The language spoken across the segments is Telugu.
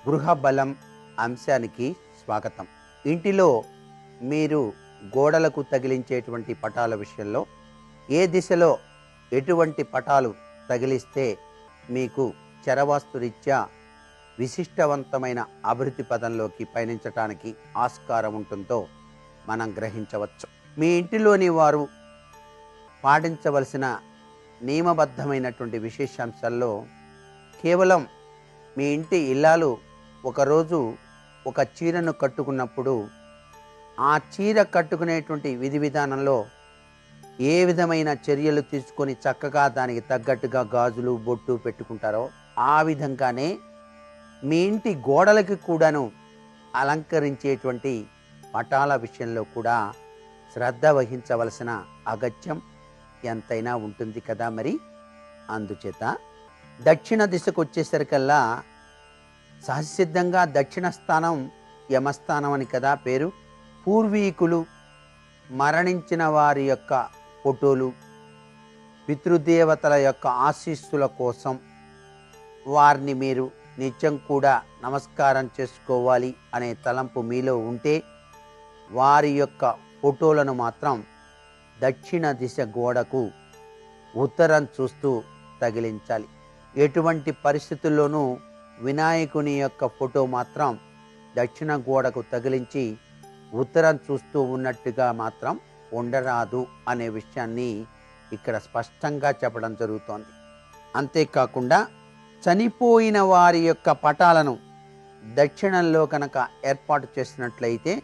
గృహ బలం అంశానికి స్వాగతం. ఇంటిలో మీరు గోడలకు తగిలించేటువంటి పటాల విషయంలో ఏ దిశలో ఎటువంటి పటాలు తగిలిస్తే మీకు చరవాస్తురీత్యా విశిష్టవంతమైన అభివృద్ధి పదంలోకి పయనించడానికి ఆస్కారం ఉంటుందో మనం గ్రహించవచ్చు. మీ ఇంటిలోని వారు పాటించవలసిన నియమబద్ధమైనటువంటి విశేషాంశాల్లో కేవలం మీ ఇంటి ఇల్లాలు ఒకరోజు ఒక చీరను కట్టుకున్నప్పుడు ఆ చీర కట్టుకునేటువంటి విధి విధానంలో ఏ విధమైన చర్యలు తీసుకొని చక్కగా దానికి తగ్గట్టుగా గాజులు బొట్టు పెట్టుకుంటారో ఆ విధంగానే మీ ఇంటి గోడలకి కూడాను అలంకరించేటువంటి పటాల విషయంలో కూడా శ్రద్ధ వహించవలసిన అగత్యం ఎంతైనా ఉంటుంది కదా. మరి అందుచేత దక్షిణ దిశకు వచ్చేసరికల్లా సహసిద్ధంగా దక్షిణ స్థానం యమస్థానం అని కదా పేరు. పూర్వీకులు మరణించిన వారి యొక్క ఫోటోలు, పితృదేవతల యొక్క ఆశీస్సుల కోసం వారిని మీరు నిత్యం కూడా నమస్కారం చేసుకోవాలి అనే తలంపు మీలో ఉంటే వారి యొక్క ఫోటోలను మాత్రం దక్షిణ దిశ గోడకు ఉత్తరం చూస్తూ తగిలించాలి. ఎటువంటి పరిస్థితుల్లోనూ వినాయకుని యొక్క ఫోటో మాత్రం దక్షిణ గోడకు తగిలించి ఉత్తరం చూస్తూ ఉన్నట్టుగా మాత్రం ఉండరాదు అనే విషయాన్ని ఇక్కడ స్పష్టంగా చెప్పడం జరుగుతోంది. అంతేకాకుండా చనిపోయిన వారి యొక్క పటాలను దక్షిణంలో కనుక ఏర్పాటు చేసినట్లయితే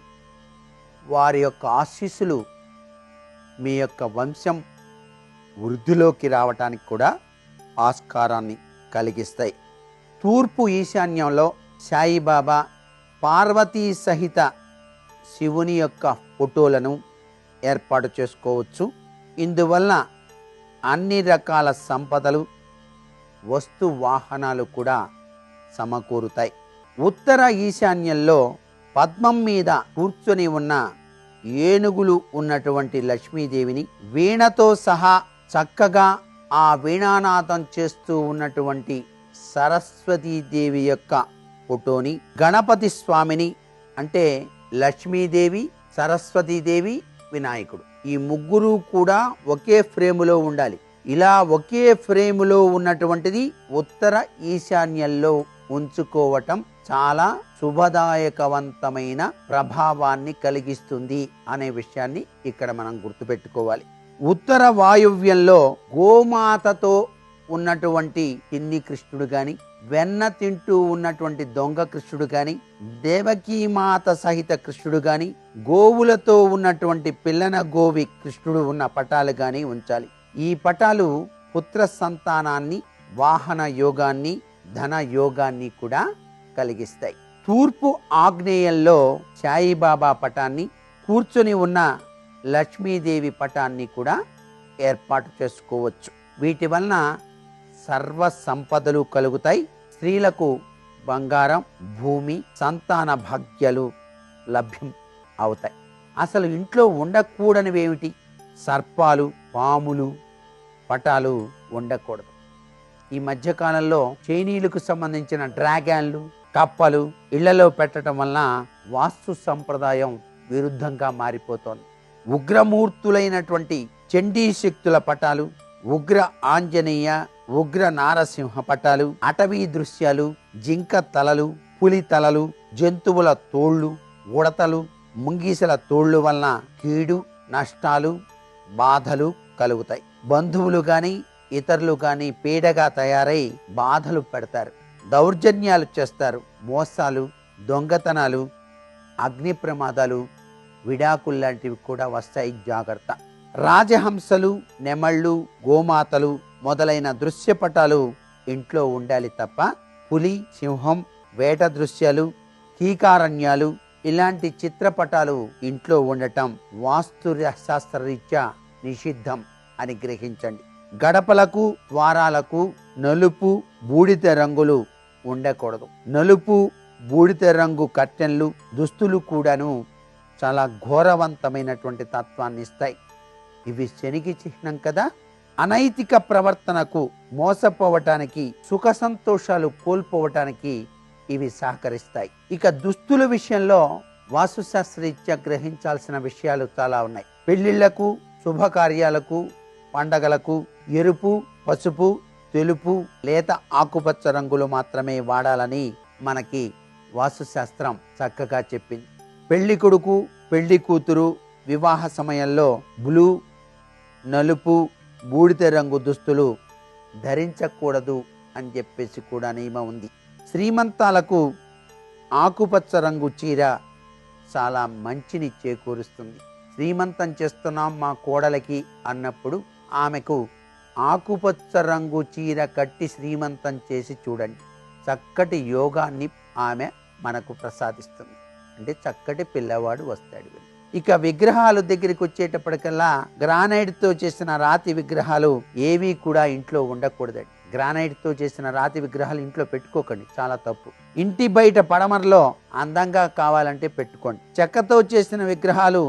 వారి యొక్క ఆశీస్సులు మీ యొక్క వంశం వృద్ధిలోకి రావటానికి కూడా ఆస్కారాన్ని కలిగిస్తాయి. తూర్పు ఈశాన్యంలో సాయిబాబా, పార్వతీ సహిత శివుని యొక్క ఫోటోలను ఏర్పాటు చేసుకోవచ్చు. ఇందువల్ల అన్ని రకాల సంపదలు, వస్తు వాహనాలు కూడా సమకూరుతాయి. ఉత్తర ఈశాన్యంలో పద్మం మీద కూర్చొని ఉన్న ఏనుగులు ఉన్నటువంటి లక్ష్మీదేవిని, వీణతో సహా చక్కగా ఆ వీణానాదం చేస్తూ ఉన్నటువంటి సరస్వతీదేవి యొక్క ఫోటోని, గణపతి స్వామిని అంటే లక్ష్మీదేవి, సరస్వతీదేవి, వినాయకుడు ఈ ముగ్గురు కూడా ఒకే ఫ్రేములో ఉండాలి. ఇలా ఒకే ఫ్రేములో ఉన్నటువంటిది ఉత్తర ఈశాన్యంలో ఉంచుకోవటం చాలా శుభదాయకవంతమైన ప్రభావాన్ని కలిగిస్తుంది అనే విషయాన్ని ఇక్కడ మనం గుర్తుపెట్టుకోవాలి. ఉత్తర వాయువ్యంలో గోమాతతో ఉన్నటువంటి చిన్ని కృష్ణుడు గాని, వెన్న తింటూ ఉన్నటువంటి దొంగ కృష్ణుడు గాని, దేవకీమాత సహిత కృష్ణుడు గాని, గోవులతో ఉన్నటువంటి పిల్లన గోవి కృష్ణుడు ఉన్న పటాలు గాని ఉంచాలి. ఈ పటాలు పుత్ర సంతానాన్ని, వాహన యోగాన్ని, ధన యోగాన్ని కూడా కలిగిస్తాయి. తూర్పు ఆగ్నేయంలో సాయిబాబా పటాన్ని, కూర్చొని ఉన్న లక్ష్మీదేవి పటాన్ని కూడా ఏర్పాటు చేసుకోవచ్చు. వీటి వలన సర్వ సంపదలు కలుగుతాయి. స్త్రీలకు బంగారం, భూమి, సంతాన భాగ్యాలు లభ్యం అవుతాయి. అసలు ఇంట్లో ఉండకూడనివి ఏమిటి? సర్పాలు, పాములు పటాలు ఉండకూడదు. ఈ మధ్యకాలంలో చైనీయులకు సంబంధించిన డ్రాగన్లు, కప్పలు ఇళ్లలో పెట్టడం వలన వాస్తు సంప్రదాయం విరుద్ధంగా మారిపోతోంది. ఉగ్రమూర్తులైనటువంటి చండీ శక్తుల పటాలు, ఉగ్ర ఆంజనేయ, ఉగ్ర నారసింహ పటాలు, అటవీ దృశ్యాలు, జింక తలలు, పులి తలలు, జంతువుల తోళ్లు, ఉడతలు, ముంగీసల తోళ్లు వలన కీడు, నష్టాలు, బాధలు కలుగుతాయి. బంధువులు గాని ఇతరులు గాని పీడగా తయారై బాధలు పెడతారు, దౌర్జన్యాలు చేస్తారు, మోసాలు, దొంగతనాలు, అగ్ని ప్రమాదాలు, విడాకులు లాంటివి కూడా వస్తాయి. జాగ్రత్త. రాజహంసలు, నెమళ్ళు, గోమాతలు మొదలైన దృశ్యపటాలు ఇంట్లో ఉండాలి తప్ప పులి, సింహం, వేట దృశ్యాలు, కీకారణ్యాలు ఇలాంటి చిత్రపటాలు ఇంట్లో ఉండటం వాస్తు శాస్త్రరీత్యా నిషిద్ధం అని గ్రహించండి. గడపలకు, ద్వారాలకు నలుపు, బూడిద రంగులు ఉండకూడదు. నలుపు, బూడిద రంగు కర్టెన్లు, దుస్తులు కూడాను చాలా ఘోరవంతమైనటువంటి తత్వాన్ని ఇస్తాయి. ఇవి శనికి చిహ్నం కదా. అనైతిక ప్రవర్తనకు, మోసపోవటానికి, సుఖ సంతోషాలు కోల్పోవటానికి ఇవి సహకరిస్తాయి. ఇక దుస్తుల విషయంలో వాస్తుశాస్త్రరీత్యా గ్రహించాల్సిన విషయాలు చాలా ఉన్నాయి. పెళ్లిళ్లకు, శుభకార్యాలకు, పండగలకు ఎరుపు, పసుపు, తెలుపు, లేత ఆకుపచ్చ రంగులు మాత్రమే వాడాలని మనకి వాస్తుశాస్త్రం చక్కగా చెప్పింది. పెళ్లి కొడుకు, పెళ్లి కూతురు వివాహ సమయంలో బ్లూ, నలుపు, బూడిద రంగు దుస్తులు ధరించకూడదు అని చెప్పేసి కూడా నియమం ఉంది. శ్రీమంతాలకు ఆకుపచ్చ రంగు చీర చాలా మంచిని చేకూరుస్తుంది. శ్రీమంతం చేస్తున్నాం మా కోడలికి అన్నప్పుడు ఆమెకు ఆకుపచ్చ రంగు చీర కట్టి శ్రీమంతం చేసి చూడండి. చక్కటి యోగాన్ని ఆమె మనకు ప్రసాదిస్తుంది. అంటే చక్కటి పిల్లవాడు వస్తాడు. ఇక విగ్రహాలు దగ్గరికి వచ్చేటప్పటికల్లా గ్రానైట్తో చేసిన రాతి విగ్రహాలు ఏవి కూడా ఇంట్లో ఉండకూడదండి. గ్రానైట్తో చేసిన రాతి విగ్రహాలు ఇంట్లో పెట్టుకోకండి, చాలా తప్పు. ఇంటి బయట పడమరలో అందంగా కావాలంటే పెట్టుకోండి. చెక్కతో చేసిన విగ్రహాలు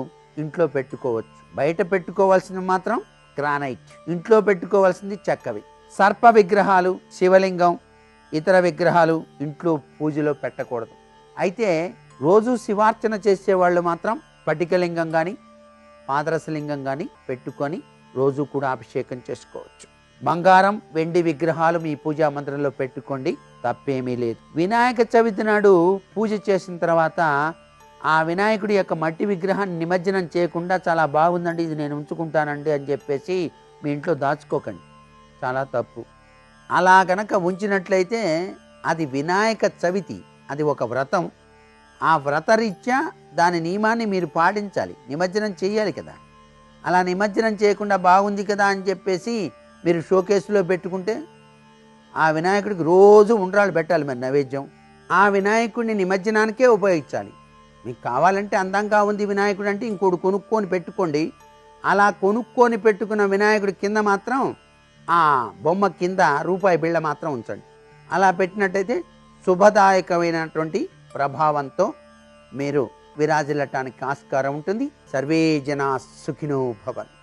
ఇంట్లో పెట్టుకోవచ్చు. బయట పెట్టుకోవాల్సింది మాత్రం గ్రానైట్, ఇంట్లో పెట్టుకోవాల్సింది చెక్కవి. సర్ప విగ్రహాలు, శివలింగం, ఇతర విగ్రహాలు ఇంట్లో పూజలో పెట్టకూడదు. అయితే రోజు శివార్చన చేసేవాళ్ళు మాత్రం స్ఫటికలింగం కానీ పాదరసలింగం కానీ పెట్టుకొని రోజు కూడా అభిషేకం చేసుకోవచ్చు. బంగారం, వెండి విగ్రహాలు మీ పూజా మందిరంలో పెట్టుకోండి, తప్పేమీ లేదు. వినాయక చవితి నాడు పూజ చేసిన తర్వాత ఆ వినాయకుడి యొక్క మట్టి విగ్రహాన్ని నిమజ్జనం చేయకుండా చాలా బాగుందండి, ఇది నేను ఉంచుకుంటానండి అని చెప్పేసి మీ ఇంట్లో దాచుకోకండి, చాలా తప్పు. అలా గనక ఉంచినట్లయితే అది వినాయక చవితి, అది ఒక వ్రతం. ఆ వ్రతరీత్యా దాని నియమాన్ని మీరు పాటించాలి, నిమజ్జనం చేయాలి కదా. అలా నిమజ్జనం చేయకుండా బాగుంది కదా అని చెప్పేసి మీరు షోకేసులో పెట్టుకుంటే ఆ వినాయకుడికి రోజు ఉండ్రాళ్ళు పెట్టాలి, మరి నైవేద్యం. ఆ వినాయకుడిని నిమజ్జనానికే ఉపయోగించాలి. మీకు కావాలంటే అందంగా ఉంది వినాయకుడు అంటే ఇంకోటి కొనుక్కొని పెట్టుకోండి. అలా కొనుక్కొని పెట్టుకున్న వినాయకుడి కింద మాత్రం ఆ బొమ్మ కింద రూపాయి బిళ్ళ మాత్రం ఉంచండి. అలా పెట్టినట్టయితే శుభదాయకమైనటువంటి ప్రభావంతో మీరు విరాజిల్లటానికి ఆస్కారం ఉంటుంది. సర్వే జనా సుఖినో భవంతు.